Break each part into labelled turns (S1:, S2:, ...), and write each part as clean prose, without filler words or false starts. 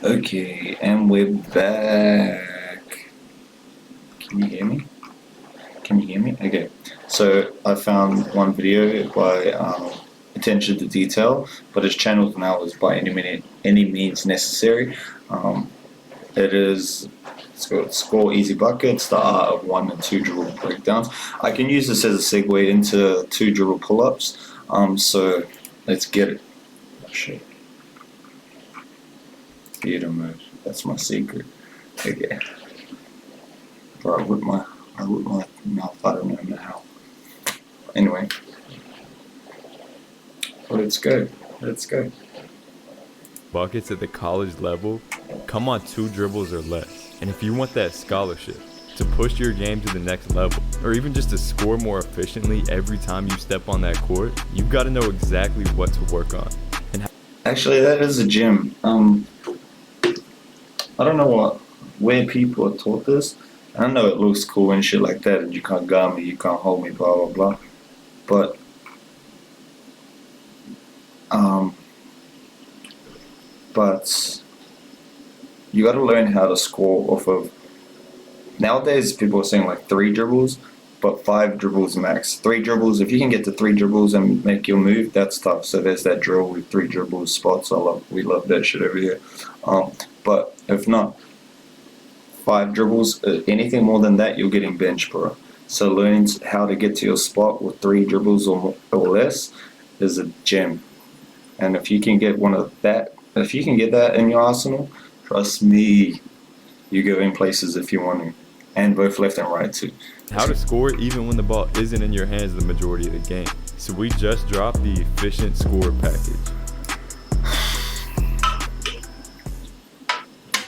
S1: Okay, and we're back. Can you hear me? Can you hear me? Okay. So I found one video by Attention to Detail, but his channel now is by any means necessary. Um, it is it's got score easy buckets, the art of 1 and 2 dribble breakdowns. I can use this as a segue into 2 dribble pull-ups. So let's get it. Oh, shit. Theater mode. That's my secret. Okay. Bro, I whip my mouth. I don't know how. Anyway, let's go. Let's go.
S2: Buckets at the college level come on 2 dribbles or less. And if you want that scholarship to push your game to the next level, or even just to score more efficiently every time you step on that court, you've got to know exactly what to work on.
S1: Actually, that is a gym. I don't know where people are taught this. I know it looks cool and shit like that, and you can't guard me, you can't hold me, blah blah blah. But um, but you got to learn how to score off of. Nowadays, people are saying like 3 dribbles, but 5 dribbles max. 3 dribbles. If you can get to 3 dribbles and make your move, that's tough. So there's that drill with 3 dribbles spots. We love that shit over here. But if not, 5 dribbles, anything more than that, you're getting benched, bro. So learning how to get to your spot with 3 dribbles or less is a gem. And if you can get if you can get that in your arsenal, trust me, you go in places if you want to, and both left and right too.
S2: How to score even when the ball isn't in your hands the majority of the game. So we just dropped the efficient score package.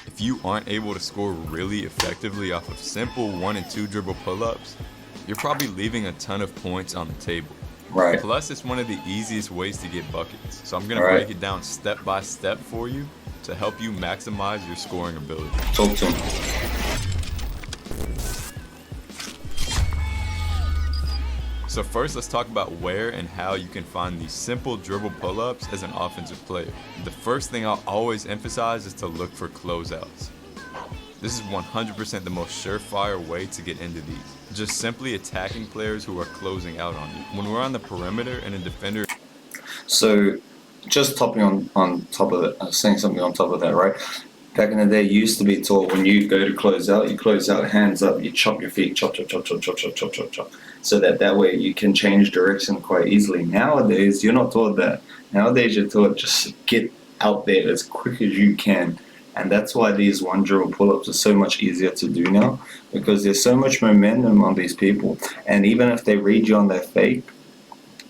S2: If you aren't able to score really effectively off of simple 1 and 2 dribble pull-ups, you're probably leaving a ton of points on the table.
S1: Right.
S2: Plus, it's one of the easiest ways to get buckets. So I'm going to
S1: Right.
S2: break it down step by step for you to help you maximize your scoring ability.
S1: Talk to him.
S2: So first, let's talk about where and how you can find these simple dribble pull-ups as an offensive player. The first thing I'll always emphasize is to look for closeouts. This is 100% the most surefire way to get into these. Just simply attacking players who are closing out on you. When we're on the perimeter and a defender...
S1: So, just topping on top of that, saying something on top of that, right? Back in the day, you used to be taught when you go to close out, you close out, hands up, you chop your feet, chop, chop, chop, chop, chop, chop, chop, chop, chop. So that way you can change direction quite easily. Nowadays, you're not taught that. Nowadays, you're taught just get out there as quick as you can. And that's why these 1 dribble pull-ups are so much easier to do now, because there's so much momentum on these people. And even if they read you on their fake,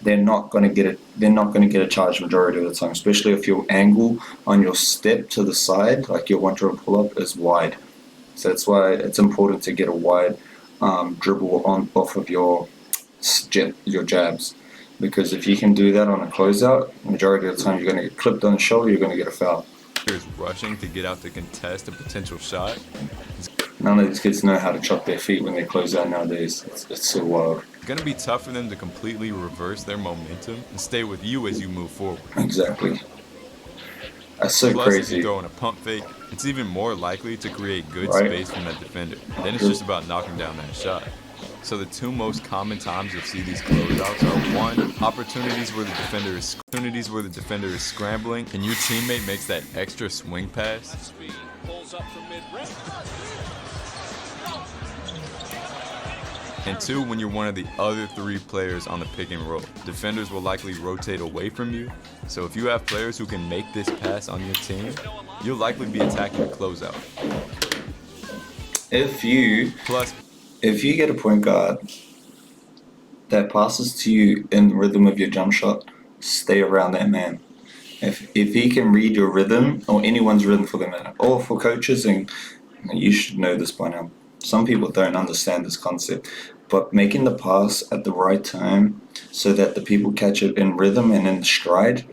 S1: they're not going to get it. They're not going to get a charge majority of the time, especially if your angle on your step to the side, like your 1 dribble pull-up, is wide. So that's why it's important to get a wide dribble off of your jabs, because if you can do that on a closeout, majority of the time you're going to get clipped on the shoulder, you're going to get a foul.
S2: is rushing to get out to contest a potential shot.
S1: None of these kids know how to chop their feet when they close out nowadays. It's so wild.
S2: It's going to be tough for them to completely reverse their momentum and stay with you as you move forward.
S1: Exactly. That's so
S2: Plus,
S1: crazy.
S2: if you throw in a pump fake, it's even more likely to create good
S1: Right.
S2: space from that defender. Then it's just about knocking down that shot. So the 2 most common times you'll see these closeouts are 1, opportunities where the defender is scrambling and your teammate makes that extra swing pass. And 2, when you're one of the other 3 players on the pick and roll. Defenders will likely rotate away from you. So if you have players who can make this pass on your team, you'll likely be attacking the closeout.
S1: If you
S2: Plus,
S1: get a point guard that passes to you in the rhythm of your jump shot, stay around that man. If he can read your rhythm, or anyone's rhythm for that matter, or for coaches, and you should know this by now. Some people don't understand this concept, but making the pass at the right time so that the people catch it in rhythm and in stride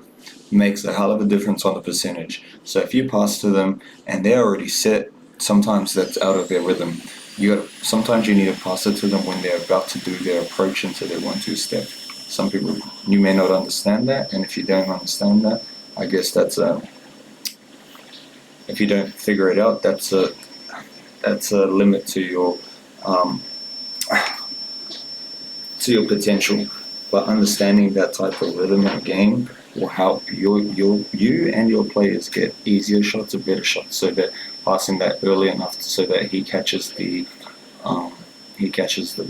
S1: makes a hell of a difference on the percentage. So if you pass to them and they're already set, sometimes that's out of their rhythm. Sometimes you need to pass it to them when they're about to do their approach into their 1-2 step. Some people, you may not understand that, and if you don't understand that, I guess that's if you don't figure it out, that's a limit to your potential. But understanding that type of rhythm in the game will help you and your players get easier shots or better shots. So that passing that early enough so that he catches the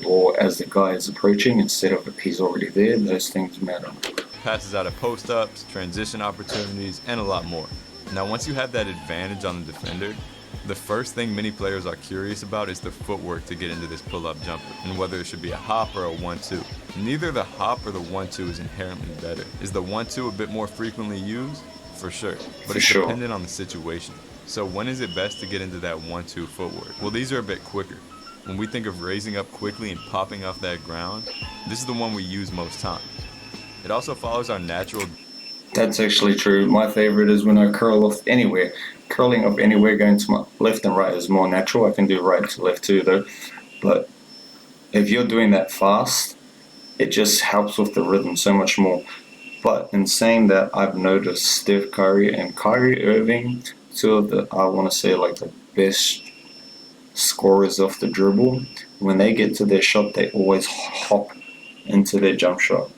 S1: ball as the guy is approaching instead of if he's already there. Those things matter.
S2: Passes out of post-ups, transition opportunities, and a lot more. Now, once you have that advantage on the defender, the first thing many players are curious about is the footwork to get into this pull-up jumper, and whether it should be a hop or a 1-2. Neither the hop or the 1-2 is inherently better. Is the 1-2 a bit more frequently used? For sure, but it's dependent on the situation. So when is it best to get into that 1-2 footwork? Well, these are a bit quicker. When we think of raising up quickly and popping off that ground, this is the one we use most times. It also follows our natural...
S1: That's actually true. My favorite is when I curl off anywhere. Curling off anywhere going to my left and right is more natural. I can do right to left too though. But if you're doing that fast, it just helps with the rhythm so much more. But in saying that, I've noticed Steph Curry and Kyrie Irving, two of the, I want to say like the best scorers off the dribble. When they get to their shot, they always hop into their jump shot.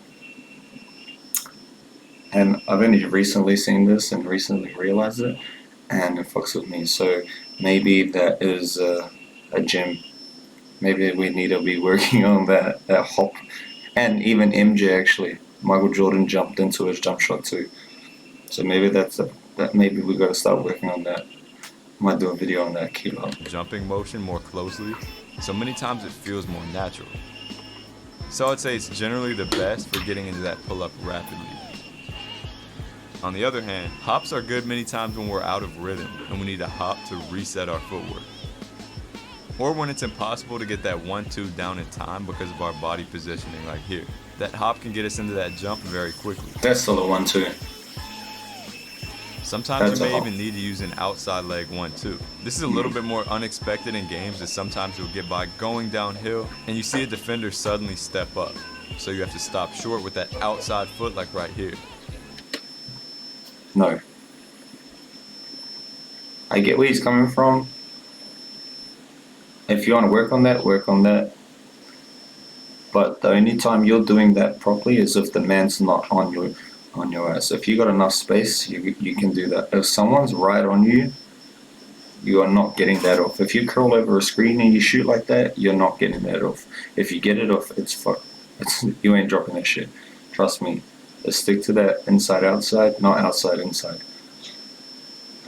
S1: And I've only recently seen this and recently realized it, and it fucks with me. So maybe that is a gym. Maybe we need to be working on that hop. And even MJ actually, Michael Jordan jumped into his jump shot too. So maybe that maybe we got to start working on that. Might do a video on that. Keep up.
S2: Jumping motion more closely, so many times it feels more natural. So I'd say it's generally the best for getting into that pull-up rapidly. On the other hand, hops are good many times when we're out of rhythm and we need a hop to reset our footwork. Or when it's impossible to get that 1-2 down in time because of our body positioning like here. That hop can get us into that jump very quickly.
S1: That's still a 1-2.
S2: Sometimes you may even need to use an outside leg 1-2. This is a little bit more unexpected in games, as sometimes you'll get by going downhill and you see a defender suddenly step up. So you have to stop short with that outside foot like right here.
S1: No. I get where he's coming from. If you want to work on that, work on that. But the only time you're doing that properly is if the man's not on your ass. If you got enough space, you can do that. If someone's right on you, you are not getting that off. If you curl over a screen and you shoot like that, you're not getting that off. If you get it off, it's fuck. You ain't dropping that shit. Trust me. Just stick to that inside outside, not outside inside.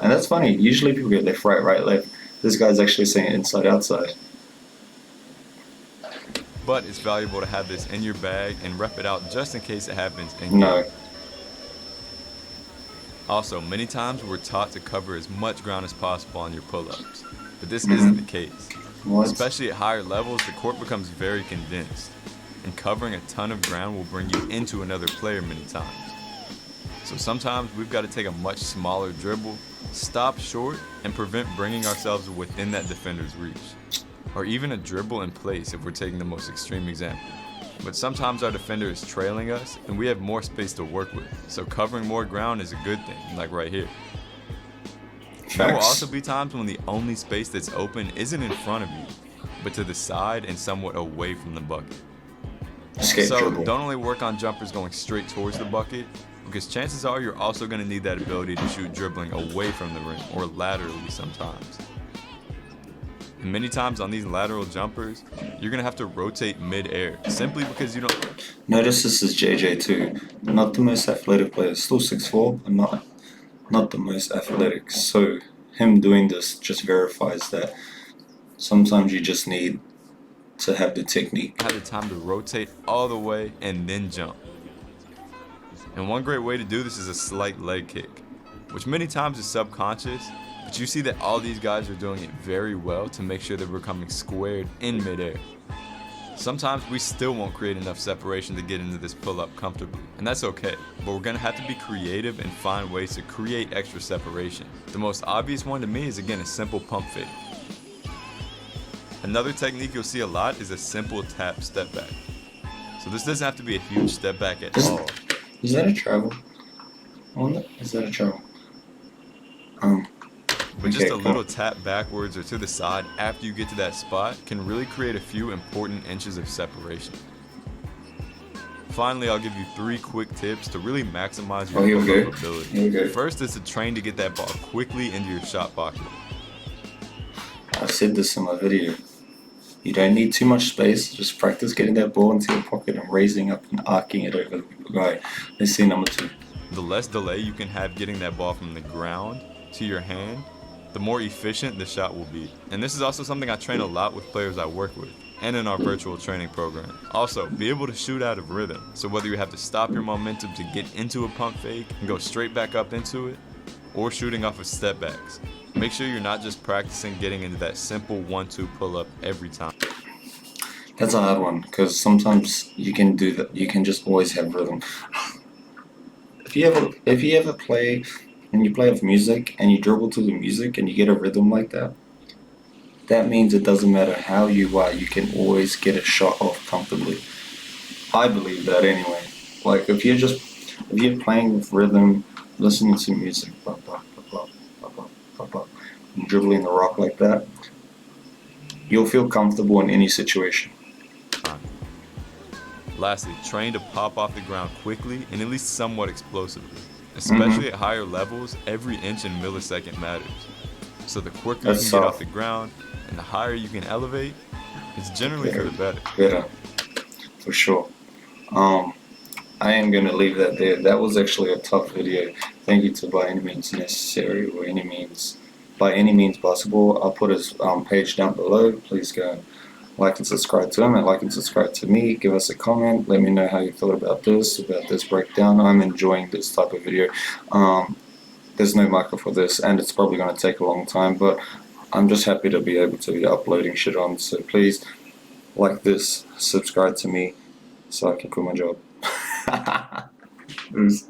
S1: And that's funny. Usually people get left right right left. This guy's actually saying inside outside.
S2: But it's valuable to have this in your bag and rep it out just in case it happens in game.
S1: No.
S2: Also, many times we're taught to cover as much ground as possible on your pull-ups, but this isn't the case.
S1: What?
S2: Especially at higher levels, the court becomes very condensed, and covering a ton of ground will bring you into another player many times. So sometimes we've got to take a much smaller dribble, stop short, and prevent bringing ourselves within that defender's reach. Or even a dribble in place if we're taking the most extreme example. But sometimes our defender is trailing us and we have more space to work with. So covering more ground is a good thing, like right here. There will also be times when the only space that's open isn't in front of you, but to the side and somewhat away from the bucket. So
S1: dribble.
S2: Don't only work on jumpers going straight towards the bucket, because chances are you're also going to need that ability to shoot dribbling away from the rim or laterally sometimes. And many times on these lateral jumpers, you're going to have to rotate mid-air simply because you don't...
S1: Notice this is JJ too. Not the most athletic player. Still 6'4", but not the most athletic. So him doing this just verifies that sometimes you just need to have the technique.
S2: Have the time to rotate all the way and then jump. And one great way to do this is a slight leg kick, which many times is subconscious, but you see that all these guys are doing it very well to make sure that we're coming squared in midair. Sometimes we still won't create enough separation to get into this pull-up comfortably, and that's okay, but we're going to have to be creative and find ways to create extra separation. The most obvious one to me is, again, a simple pump fake. Another technique you'll see a lot is a simple tap step back. So this doesn't have to be a huge step back at all.
S1: Is that a travel? Is that a travel?
S2: But just
S1: Okay,
S2: a
S1: come
S2: little
S1: on.
S2: tap backwards or to the side after you get to that spot can really create a few important inches of separation. Finally, I'll give you 3 quick tips to really maximize your
S1: Oh, here we
S2: pull-up
S1: go.
S2: ability.
S1: Here we go.
S2: First is to train to get that ball quickly into your shot pocket.
S1: I said this in my video. You don't need too much space. Just practice getting that ball into your pocket and raising up and arcing it over the guy. Let's see number 2.
S2: The less delay you can have getting that ball from the ground to your hand, the more efficient the shot will be. And this is also something I train a lot with players I work with and in our virtual training program. Also, be able to shoot out of rhythm. So whether you have to stop your momentum to get into a pump fake and go straight back up into it, or shooting off of step backs, make sure you're not just practicing getting into that simple 1-2 pull-up every time.
S1: That's a hard one because sometimes you can do that. You can just always have rhythm. If you ever play and you play with music and you dribble to the music and you get a rhythm like that, that means it doesn't matter how you are, you can always get a shot off comfortably. I believe that anyway. Like if you're playing with rhythm, listening to music, blah, blah, blah, blah, blah, blah, blah, blah, and dribbling the rock like that, you'll feel comfortable in any situation.
S2: Lastly, train to pop off the ground quickly and at least somewhat explosively. Especially at higher levels, every inch and millisecond matters. So the quicker you
S1: That's
S2: can get off
S1: soft.
S2: the ground and the higher you can elevate, it's generally for the better.
S1: Better, for sure. I am going to leave that there. That was actually a tough video. Thank you to By Any Means Necessary or By Any Means Possible. I'll put his page down below. Please go and like and subscribe to him and like and subscribe to me. Give us a comment. Let me know how you thought about this breakdown. I'm enjoying this type of video. There's no marker for this and it's probably going to take a long time, but I'm just happy to be able to be uploading shit on. So please like this, subscribe to me so I can quit my job. Peace.